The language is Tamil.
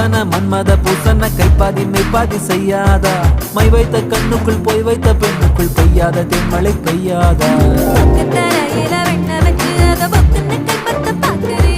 வாசன மன்மத பூசன கைப்பாதி மெய்ப்பாதி செய்யாதா மை வைத்த கண்ணுக்குள் போய் வைத்த பெண்ணுக்குள் பெய்யாத தென்மழை பெய்யாதா தரையில வெண்ண வச்சு அத பொக்குன்னு கல்பத்த பாக்குறேன்